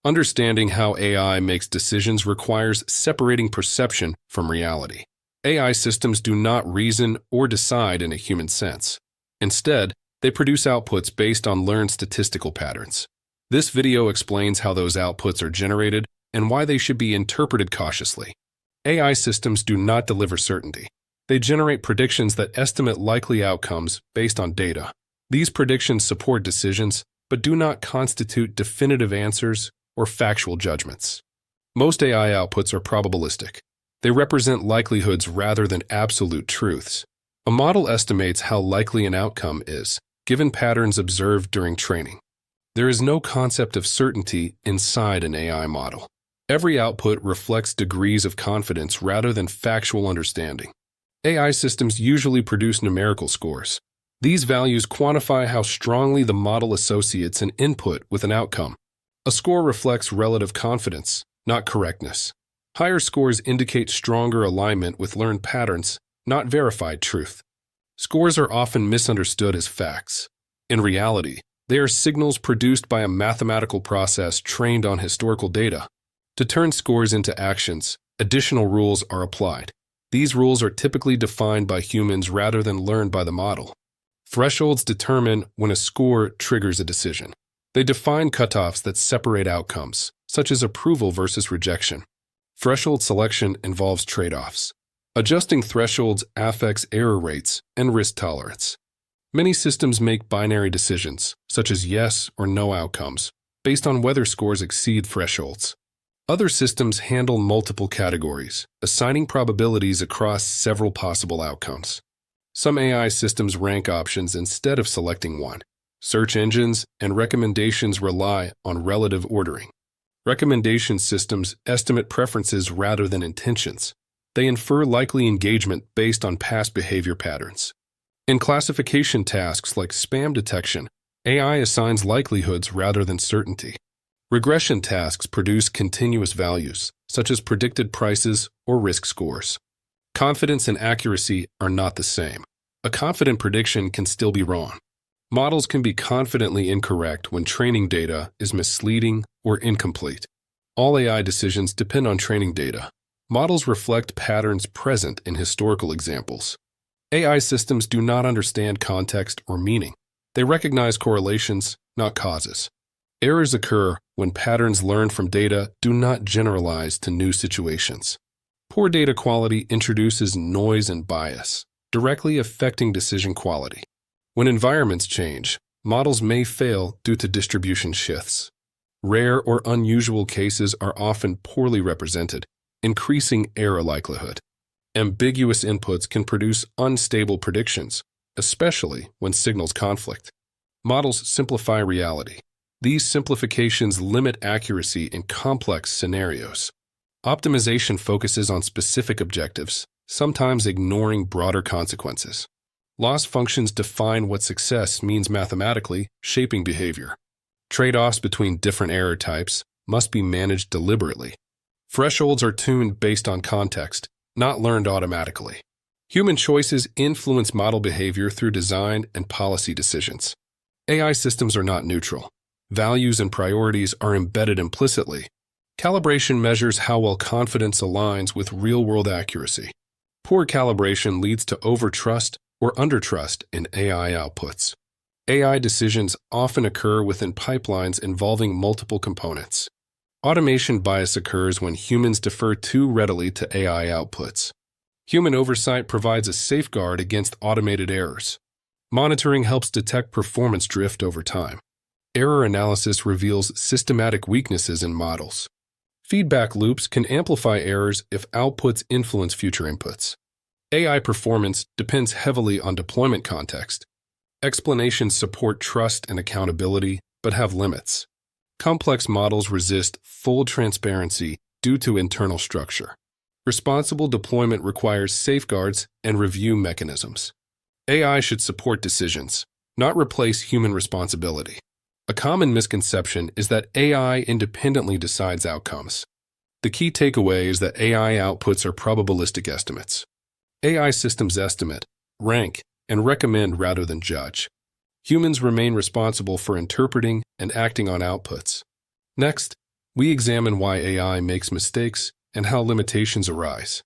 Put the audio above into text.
Understanding how AI makes decisions requires separating perception from reality. AI systems do not reason or decide in a human sense. Instead, they produce outputs based on learned statistical patterns. This video explains how those outputs are generated and why they should be interpreted cautiously. AI systems do not deliver certainty. They generate predictions that estimate likely outcomes based on data. These predictions support decisions, but do not constitute definitive answers or factual judgments. Most AI outputs are probabilistic. They represent likelihoods rather than absolute truths. A model estimates how likely an outcome is, given patterns observed during training. There is no concept of certainty inside an AI model. Every output reflects degrees of confidence rather than factual understanding. AI systems usually produce numerical scores. These values quantify how strongly the model associates an input with an outcome. A score reflects relative confidence, not correctness. Higher scores indicate stronger alignment with learned patterns, not verified truth. Scores are often misunderstood as facts. In reality, they are signals produced by a mathematical process trained on historical data. To turn scores into actions, additional rules are applied. These rules are typically defined by humans rather than learned by the model. Thresholds determine when a score triggers a decision. They define cutoffs that separate outcomes, such as approval versus rejection. Threshold selection involves trade-offs. Adjusting thresholds affects error rates and risk tolerance. Many systems make binary decisions, such as yes or no outcomes, based on whether scores exceed thresholds. Other systems handle multiple categories, assigning probabilities across several possible outcomes. Some AI systems rank options instead of selecting one. Search engines and recommendations rely on relative ordering. Recommendation systems estimate preferences rather than intentions. They infer likely engagement based on past behavior patterns. In classification tasks like spam detection, AI assigns likelihoods rather than certainty. Regression tasks produce continuous values, such as predicted prices or risk scores. Confidence and accuracy are not the same. A confident prediction can still be wrong. Models can be confidently incorrect when training data is misleading or incomplete. All AI decisions depend on training data. Models reflect patterns present in historical examples. AI systems do not understand context or meaning. They recognize correlations, not causes. Errors occur when patterns learned from data do not generalize to new situations. Poor data quality introduces noise and bias, directly affecting decision quality. When environments change, models may fail due to distribution shifts. Rare or unusual cases are often poorly represented, increasing error likelihood. Ambiguous inputs can produce unstable predictions, especially when signals conflict. Models simplify reality. These simplifications limit accuracy in complex scenarios. Optimization focuses on specific objectives, sometimes ignoring broader consequences. Loss functions define what success means mathematically, shaping behavior. Trade-offs between different error types must be managed deliberately. Thresholds are tuned based on context, not learned automatically. Human choices influence model behavior through design and policy decisions. AI systems are not neutral. Values and priorities are embedded implicitly. Calibration measures how well confidence aligns with real-world accuracy. Poor calibration leads to overtrust or undertrust in AI outputs. AI decisions often occur within pipelines involving multiple components. Automation bias occurs when humans defer too readily to AI outputs. Human oversight provides a safeguard against automated errors. Monitoring helps detect performance drift over time. Error analysis reveals systematic weaknesses in models. Feedback loops can amplify errors if outputs influence future inputs. AI performance depends heavily on deployment context. Explanations support trust and accountability, but have limits. Complex models resist full transparency due to internal structure. Responsible deployment requires safeguards and review mechanisms. AI should support decisions, not replace human responsibility. A common misconception is that AI independently decides outcomes. The key takeaway is that AI outputs are probabilistic estimates. AI systems estimate, rank, and recommend rather than judge. Humans remain responsible for interpreting and acting on outputs. Next, We examine why AI makes mistakes and how limitations arise.